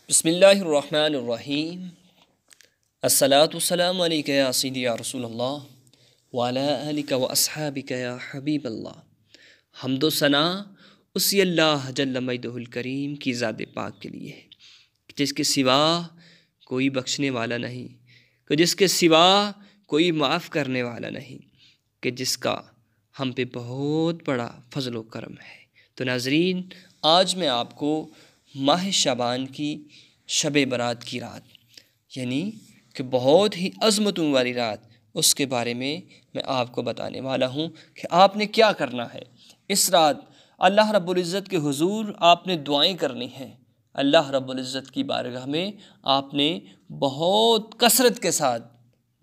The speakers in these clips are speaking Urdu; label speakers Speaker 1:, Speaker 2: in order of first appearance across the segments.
Speaker 1: بسم اللہ الرحمن الرحیم۔ الصلاۃ والسلام علیک یا سیدی یا رسول اللہ وعلی آلک و اصحابک یا حبیب اللہ۔ حمد و ثنا اسی اللہ جل مجدہ الکریم کی ذات پاک کے لیے ہے، جس کے سوا کوئی بخشنے والا نہیں، کہ جس کے سوا کوئی معاف کرنے والا نہیں، کہ جس کا ہم پہ بہت بڑا فضل و کرم ہے۔ تو ناظرین، آج میں آپ کو ماہ شعبان کی شب برات کی رات، یعنی کہ بہت ہی عظمتوں والی رات، اس کے بارے میں آپ کو بتانے والا ہوں کہ آپ نے کیا کرنا ہے۔ اس رات اللہ رب العزت کے حضور آپ نے دعائیں کرنی ہیں، اللہ رب العزت کی بارگاہ میں آپ نے بہت کثرت کے ساتھ،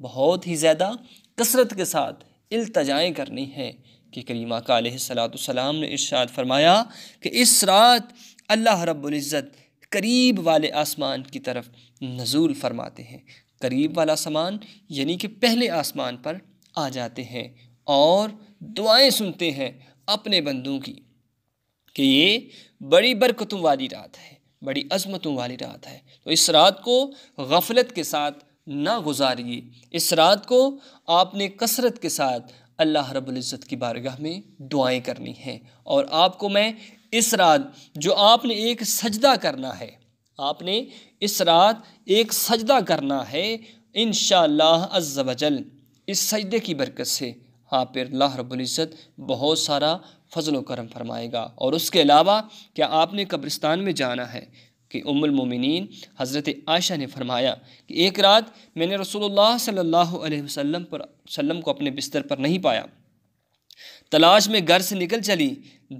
Speaker 1: بہت ہی زیادہ کثرت کے ساتھ التجائیں کرنی ہیں کہ کریم آقا علیہ السلام نے ارشاد فرمایا کہ اس رات اللہ رب العزت قریب والے آسمان کی طرف نزول فرماتے ہیں۔ قریب والا آسمان یعنی کہ پہلے آسمان پر آ جاتے ہیں اور دعائیں سنتے ہیں اپنے بندوں کی، کہ یہ بڑی برکتوں والی رات ہے، بڑی عظمتوں والی رات ہے۔ تو اس رات کو غفلت کے ساتھ نہ گزاریے، اس رات کو آپ نے کثرت کے ساتھ اللہ رب العزت کی بارگاہ میں دعائیں کرنی ہیں۔ اور آپ کو میں اس رات جو آپ نے ایک سجدہ کرنا ہے، آپ نے اس رات ایک سجدہ کرنا ہے، انشاءاللہ عز و جل اس سجدے کی برکت سے آپ پر اللہ رب العزت بہت سارا فضل و کرم فرمائے گا۔ اور اس کے علاوہ کیا آپ نے قبرستان میں جانا ہے کہ ام المومنین حضرت عائشہ نے فرمایا کہ ایک رات میں نے رسول اللہ صلی اللہ علیہ وسلم کو اپنے بستر پر نہیں پایا، تلاش میں گھر سے نکل چلی،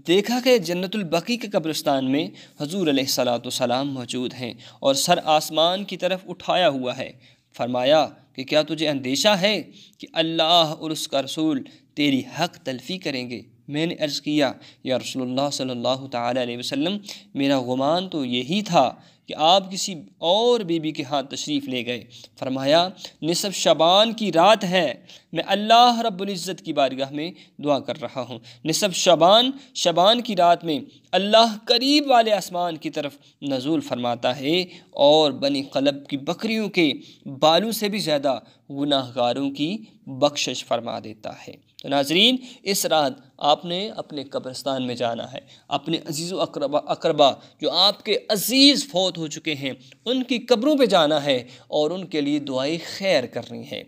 Speaker 1: دیکھا کہ جنت البقیع کے قبرستان میں حضور علیہ السلام موجود ہیں اور سر آسمان کی طرف اٹھایا ہوا ہے۔ فرمایا کہ کیا تجھے اندیشہ ہے کہ اللہ اور اس کا رسول تیری حق تلفی کریں گے؟ میں نے عرض کیا یا رسول اللہ صلی اللہ تعالیٰ علیہ وسلم، میرا گمان تو یہی تھا کہ آپ کسی اور بیوی کے ہاتھ تشریف لے گئے۔ فرمایا نصف شعبان کی رات ہے، میں اللہ رب العزت کی بارگاہ میں دعا کر رہا ہوں۔ نصف شعبان کی رات میں اللہ قریب والے آسمان کی طرف نزول فرماتا ہے اور بنی قلب کی بکریوں کے بالوں سے بھی زیادہ گناہ گاروں کی بخشش فرما دیتا ہے۔ تو ناظرین، اس رات آپ نے اپنے قبرستان میں جانا ہے، اپنے عزیز و اقربا جو آپ کے عزیز فوت ہو چکے ہیں ان کی قبروں پہ جانا ہے اور ان کے لیے دعائیں خیر کرنی ہے۔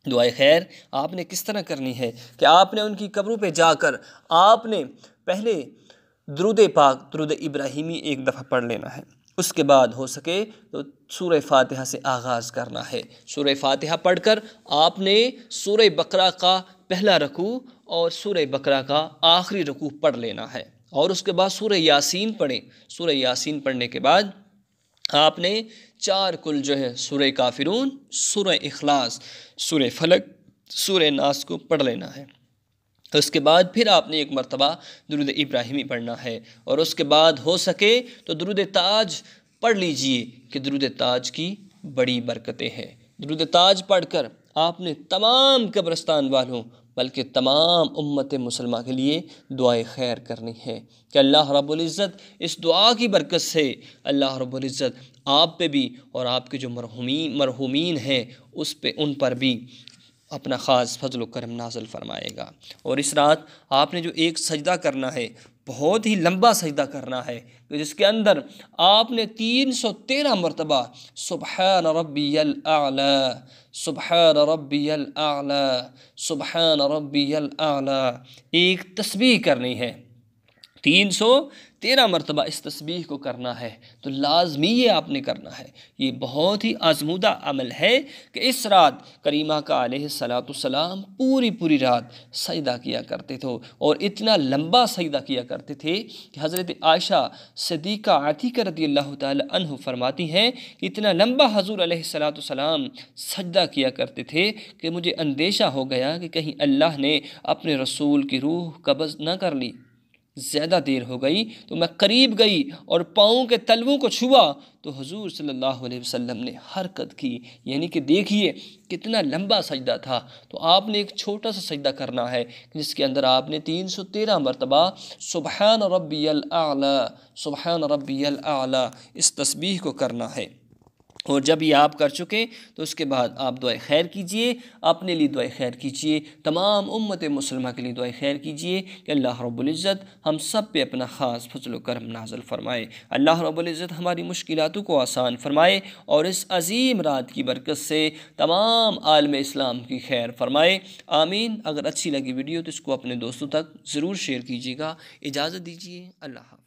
Speaker 1: دعائیں خیر آپ نے کس طرح کرنی ہے کہ آپ نے ان کی قبروں پہ جا کر آپ نے پہلے درود پاک، درود ابراہیمی ایک دفعہ پڑھ لینا ہے، اس کے بعد ہو سکے تو سورہ فاتحہ سے آغاز کرنا ہے۔ سورہ فاتحہ پڑھ کر آپ نے سورہ بقرہ کا پہلا رکوع اور سورہ بقرہ کا آخری رکوع پڑھ لینا ہے، اور اس کے بعد سورہ یاسین پڑھیں۔ سورہ یاسین پڑھنے کے بعد آپ نے 4 کل جو ہے سورہ کافرون، سورہ اخلاص، سورہ فلق، سورہ ناس کو پڑھ لینا ہے۔ اس کے بعد پھر آپ نے ایک مرتبہ درود ابراہیمی پڑھنا ہے، اور اس کے بعد ہو سکے تو درود تاج پڑھ لیجئے کہ درود تاج کی بڑی برکتیں ہیں۔ درود تاج پڑھ کر آپ نے تمام قبرستان والوں بلکہ تمام امت مسلمہ کے لیے دعائیں خیر کرنی ہے کہ اللہ رب العزت اس دعا کی برکت سے اللہ رب العزت آپ پہ بھی اور آپ کے جو مرحومین ہیں ان پر بھی اپنا خاص فضل و کرم نازل فرمائے گا۔ اور اس رات آپ نے جو ایک سجدہ کرنا ہے، بہت ہی لمبا سجدہ کرنا ہے، جس کے اندر آپ نے 313 مرتبہ سبحان ربی الاعلی، سبحان ربی الاعلی، سبحان ربی الاعلی ایک تسبیح کرنی ہے۔ 313 مرتبہ اس تسبیح کو کرنا ہے، تو لازمی یہ آپ نے کرنا ہے۔ یہ بہت ہی آزمودہ عمل ہے کہ اس رات کریم آقا علیہ السلام پوری رات سجدہ کیا کرتے تھے، اور اتنا لمبا سجدہ کیا کرتے تھے کہ حضرت عائشہ صدیقہ عتیقہ رضی اللہ تعالی عنہ فرماتی ہیں کہ اتنا لمبا حضور علیہ السلام سجدہ کیا کرتے تھے کہ مجھے اندیشہ ہو گیا کہ کہیں اللہ نے اپنے رسول کی روح قبض نہ کر لی، زیادہ دیر ہو گئی تو میں قریب گئی اور پاؤں کے تلووں کو چھوا تو حضور صلی اللہ علیہ وسلم نے حرکت کی، یعنی کہ دیکھیے کتنا لمبا سجدہ تھا۔ تو آپ نے ایک چھوٹا سا سجدہ کرنا ہے جس کے اندر آپ نے 313 مرتبہ سبحان ربی الاعلی، سبحان ربی الاعلی اس تسبیح کو کرنا ہے۔ اور جب یہ آپ کر چکے تو اس کے بعد آپ دعائے خیر کیجئے، اپنے لیے دعائے خیر کیجئے، تمام امت مسلمہ کے لیے دعائے خیر کیجئے کہ اللہ رب العزت ہم سب پہ اپنا خاص فضل و کرم نازل فرمائے، اللہ رب العزت ہماری مشکلاتوں کو آسان فرمائے اور اس عظیم رات کی برکت سے تمام عالم اسلام کی خیر فرمائے، آمین۔ اگر اچھی لگی ویڈیو تو اس کو اپنے دوستوں تک ضرور شیئر کیجیے گا۔ اجازت دیجیے، اللہ حافظ۔